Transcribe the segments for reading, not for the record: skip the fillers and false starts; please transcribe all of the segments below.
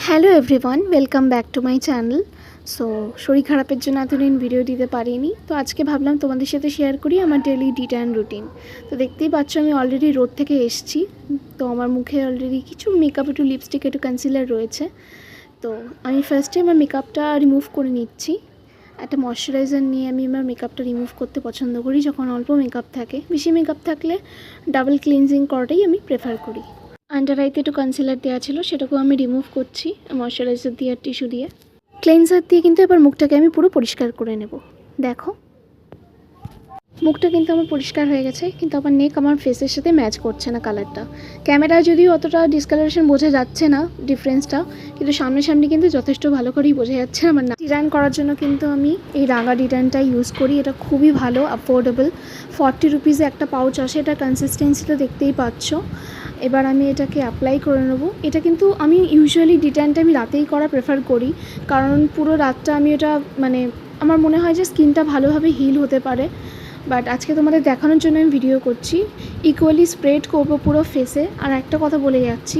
Hello everyone, welcome back to my channel. So শরীর খারাপের জন্য এতদিন ভিডিও দিতে পারিনি, তো আজকে ভাবলাম তোমাদের সাথে শেয়ার করি আমার ডেলি ডিট্যান রুটিন। তো দেখতেই পাচ্ছ আমি অলরেডি রোদ থেকে এসেছি, তো আমার মুখে অলরেডি কিছু মেকআপ, একটু লিপস্টিক, একটু কনসিলার রয়েছে। তো আমি ফার্স্টে আমার মেকআপটা রিমুভ করে নিচ্ছি। একটা ময়শ্চারাইজার নিয়ে আমি আমার মেকআপটা রিমুভ করতে পছন্দ করি। যখন অল্প মেকআপ থাকে, বেশি মেকআপ থাকলে ডাবল ক্লিনজিং করাটাই আমি প্রেফার করি। আন্ডার আইতে একটু কনসিলার দেওয়া ছিল, সেটাকেও আমি রিমুভ করছি ময়শ্চারাইজার দিয়ে আর টিস্যু দিয়ে। ক্লেনজার দিয়ে কিন্তু এবার মুখটাকে আমি পুরো পরিষ্কার করে নেব। দেখো মুখটা কিন্তু আমার পরিষ্কার হয়ে গেছে, কিন্তু আমার নেক আমার ফেসের সাথে ম্যাচ করছে না কালারটা। ক্যামেরায় যদিও অতটা ডিসকালারেশন বোঝা যাচ্ছে না ডিফারেন্সটা, কিন্তু সামনাসামনি কিন্তু যথেষ্ট ভালো করেই বোঝা যাচ্ছে আমার না। ডিজাইন করার জন্য কিন্তু আমি এই রাঙা ডিজাইনটা ইউজ করি। এটা খুবই ভালো, অ্যাফোর্ডেবল। 40 রুপিসে একটা পাউচ আসে। এটা কনসিস্টেন্সিটা দেখতেই পাচ্ছ। এবার আমি এটাকে অ্যাপ্লাই করে নেবো। এটা কিন্তু আমি ইউজুয়ালি ডিজাইনটা আমি রাতেই করা প্রেফার করি, কারণ পুরো রাতটা আমি এটা আমার মনে হয় যে স্কিনটা ভালোভাবে হিল হতে পারে। বাট আজকে তোমাদের দেখানোর জন্য আমি ভিডিও করছি। ইকুয়ালি স্প্রেড করবো পুরো ফেসে। আর একটা কথা বলে যাচ্ছি,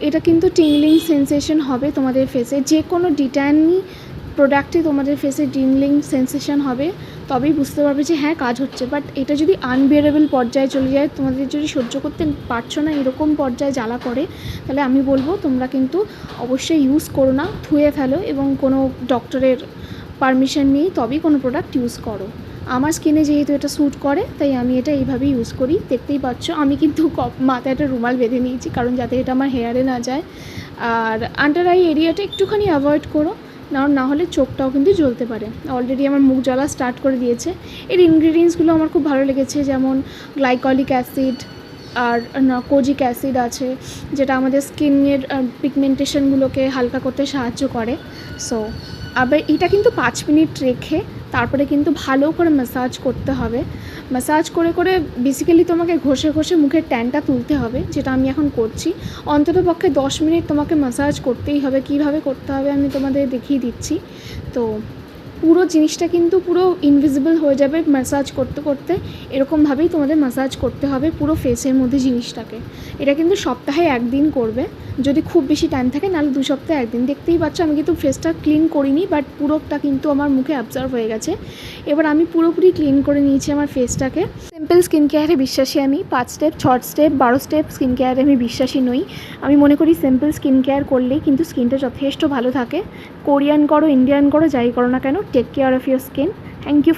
এটা কিন্তু টিংলিং সেন্সেশন হবে তোমাদের ফেসে। যে কোনো ডিট্যানি প্রোডাক্টে তোমাদের ফেসে টিংলিং সেন্সেশন হবে, তবেই বুঝতে পারবে যে হ্যাঁ কাজ হচ্ছে। বাট এটা যদি আনবিয়ারেবল পর্যায়ে চলে যায়, তোমাদের যদি সহ্য করতে পারছো না, এরকম পর্যায়ে জ্বালা করে, তাহলে আমি বলবো তোমরা কিন্তু অবশ্যই ইউজ করো না, ধুয়ে ফেলো এবং কোনো ডক্টরের পারমিশন নিয়েই তবেই কোনো প্রোডাক্ট ইউজ করো। আমার স্কিনে যেহেতু এটা স্যুট করে, তাই আমি এটা এইভাবেই ইউজ করি। দেখতেই পাচ্ছ আমি কিন্তু মাথায় একটা রুমাল বেঁধে নিয়েছি, কারণ যাতে এটা আমার হেয়ারে না যায়। আর আন্ডার আই এরিয়াটা একটুখানি অ্যাভয়েড করো, না হলে চোখটাও কিন্তু জ্বলতে পারে। অলরেডি আমার মুখ জ্বলা স্টার্ট করে দিয়েছে। এর ইনগ্রিডিয়েন্টসগুলো আমার খুব ভালো লেগেছে, যেমন গ্লাইকলিক অ্যাসিড আর কোজিক অ্যাসিড আছে, যেটা আমাদের স্কিনের পিগমেন্টেশনগুলোকে হালকা করতে সাহায্য করে। সো আবার এটা কিন্তু 5 মিনিট রেখে তারপরে কিন্তু ভালো করে ম্যাসাজ করতে হবে। ম্যাসাজ করে করে বেসিক্যালি তোমাকে ঘষে ঘষে মুখের ট্যানটা তুলতে হবে, যেটা আমি এখন করছি। অন্ততপক্ষে 10 মিনিট তোমাকে ম্যাসাজ করতেই হবে। কীভাবে করতে হবে আমি তোমাদের দেখিয়ে দিচ্ছি। তো পুরো জিনিসটা কিন্তু পুরো ইনভিজিবল হয়ে যাবে ম্যাসাজ করতে করতে। এরকমভাবেই তোমাদের ম্যাসাজ করতে হবে পুরো ফেসের মধ্যে জিনিসটাকে। এটা কিন্তু সপ্তাহে 1 দিন করবে, যদি খুব বেশি টাইম থাকে, নাহলে 2 সপ্তাহে 1 দিন। দেখতেই পাচ্ছ আমি কিন্তু ফেসটা ক্লিন করিনি, বাট পুরোটা কিন্তু আমার মুখে অ্যাবজর্ব হয়ে গেছে। এবার আমি পুরোপুরি ক্লিন করে নিয়েছি আমার ফেসটাকে। সিম্পল স্কিন কেয়ারে বিশ্বাসী আমি। 5 স্টেপ, 6 স্টেপ, 12 স্টেপ স্কিন কেয়ারে আমি বিশ্বাসী নই। আমি মনে করি সিম্পল স্কিন কেয়ার করলেই কিন্তু স্কিনটা যথেষ্ট ভালো থাকে। কোরিয়ান করো, ইন্ডিয়ান করো, যাই করো না কেন, take care of your skin. Thank you for